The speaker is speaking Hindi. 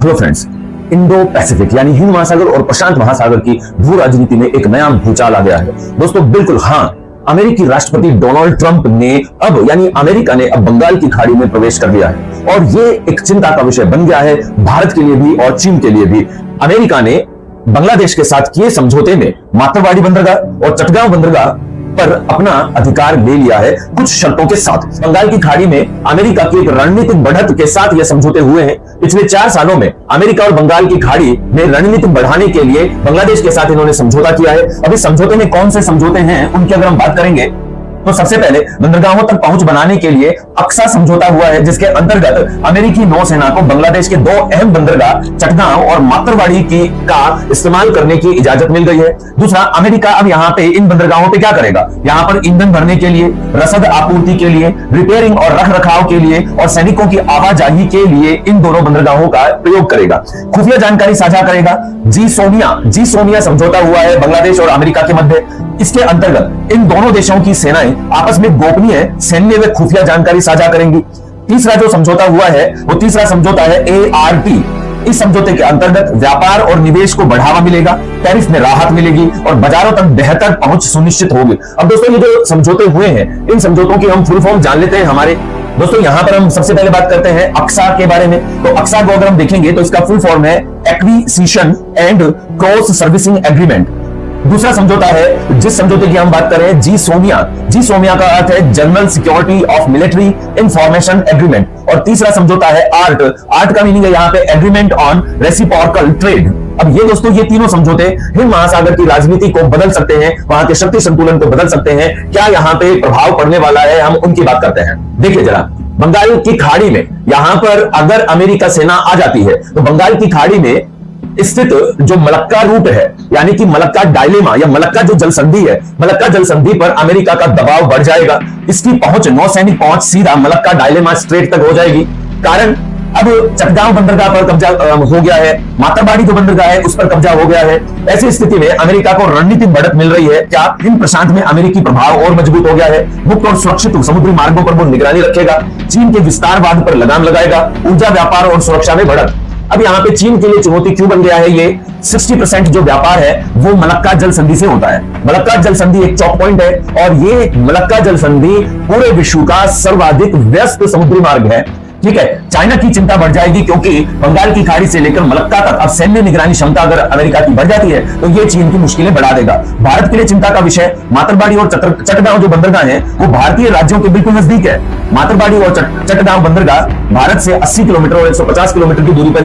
हेलो फ्रेंड्स, इंडो पैसिफिक यानी हिंद महासागर और प्रशांत महासागर की भू राजनीति में एक नया भूचाल आ गया है। दोस्तों बिल्कुल हाँ, अमेरिकी राष्ट्रपति डोनाल्ड ट्रंप ने अब यानी अमेरिका ने अब बंगाल की खाड़ी में प्रवेश कर लिया है और ये एक चिंता का विषय बन गया है भारत के लिए भी और चीन के लिए भी। अमेरिका ने बांग्लादेश के साथ किए समझौते में मातरवाड़ी बंदरगाह और चटगांव बंदरगाह पर अपना अधिकार ले लिया है कुछ शर्तों के साथ। बंगाल की खाड़ी में अमेरिका की एक रणनीतिक बढ़त के साथ ये समझौते हुए हैं। पिछले 4 सालों में अमेरिका और बंगाल की खाड़ी में रणनीति बढ़ाने के लिए बांग्लादेश के साथ इन्होंने समझौता किया है। अभी समझौते में कौन से समझौते हैं उनकी अगर हम बात करेंगे तो सबसे पहले बंदरगाहों तक पहुंच बनाने के लिए अक्सा समझौता हुआ है, जिसके अंतर्गत अमेरिकी नौसेना को बांग्लादेश के 2 अहम बंदरगाह चटगांव और मातरवाड़ी का इस्तेमाल करने की इजाजत मिल गई है। दूसरा, अमेरिका अब यहाँ पे इन बंदरगाहों पे क्या करेगा, यहाँ पर ईंधन भरने के लिए, रसद आपूर्ति के लिए, रिपेयरिंग और रख रखाव के लिए और सैनिकों की आवाजाही के लिए इन दोनों बंदरगाहों का प्रयोग करेगा। खुफिया जानकारी साझा करेगा। जी सोनिया समझौता हुआ है बांग्लादेश और अमेरिका के मध्य। इसके अंतर्गत इन दोनों देशों की सेनाएं आपस में गोपनीय सैन्य व खुफिया जानकारी साझा करेंगी। तीसरा जो समझौता हुआ है वो तीसरा समझौता है ARP। इस समझौते के अंतर्गत व्यापार और निवेश को बढ़ावा मिलेगा, टैरिफ में राहत मिलेगी और बाजारों तक बेहतर पहुंच सुनिश्चित होगी। अब दोस्तों ये जो समझौते हुए हैं इन समझौतों की हम फुल फॉर्म जान लेते हैं हमारे दोस्तों। यहां पर हम सबसे पहले बात करते हैं अक्सा के बारे में। तो अक्सा को अगर हम देखेंगे तो इसका फुल फॉर्म है acquisition and cross servicing agreement. दूसरा समझौता है, जिस समझौते की हम बात कर रहे हैं, जी सोमिया का अर्थ है general security of military information agreement. और तीसरा समझौता है आर्ट का मीनिंग है यहाँ पे एग्रीमेंट ऑन रेसिप्रोकल ट्रेड। अब ये दोस्तों ये तीनों समझौते हिंद महासागर की राजनीति को बदल सकते हैं, वहां के शक्ति संतुलन को बदल सकते हैं। क्या यहाँ पे प्रभाव पड़ने वाला है, हम उनकी बात करते हैं। देखिए जरा, बंगाल की खाड़ी में यहां पर अगर अमेरिका सेना आ जाती है तो बंगाल की खाड़ी में स्थित जो मलक्का रूट है यानी कि मलक्का डायलेमा या मलक्का जो जल संधि है, मलक्का जल संधि पर अमेरिका का दबाव बढ़ जाएगा। इसकी पहुंच, नौसैनिक पहुंच सीधा मलक्का डायलेमा स्ट्रेट तक हो जाएगी। कारण अब चटगांव बंदरगाह पर कब्जा हो गया है, मातरवाड़ी जो बंदरगाह है उस पर कब्जा हो गया है। ऐसी स्थिति में अमेरिका को रणनीतिक बढ़त मिल रही है। क्या हिंद प्रशांत में अमेरिकी प्रभाव और मजबूत हो गया है। मुक्त और सुरक्षित समुद्री मार्गों पर वो निगरानी रखेगा, चीन के विस्तारवाद पर लगाम लगाएगा, ऊर्जा व्यापार और सुरक्षा में बढ़त। अब यहाँ पे चीन के लिए चुनौती क्यों बन गया है, ये 60% जो व्यापार है वो मलक्का जल संधि से होता है। मलक्का जल संधि एक चौक पॉइंट है और ये मलक्का जल संधि पूरे विश्व का सर्वाधिक व्यस्त समुद्री मार्ग है। ठीक है, चाइना की चिंता बढ़ जाएगी क्योंकि बंगाल की खाड़ी से लेकर मलक्का तक अब सैन्य निगरानी क्षमता अगर अमेरिका की बढ़ जाती है तो ये चीन की मुश्किलें बढ़ा देगा। भारत के लिए चिंता का विषय मातरवाड़ी और चटगांव जो बंदरगाह है वो भारतीय राज्यों के बिल्कुल नजदीक है। मातरवाड़ी और चटगांव बंदरगाह भारत से 80 किलोमीटर और 150 किलोमीटर की दूरी पर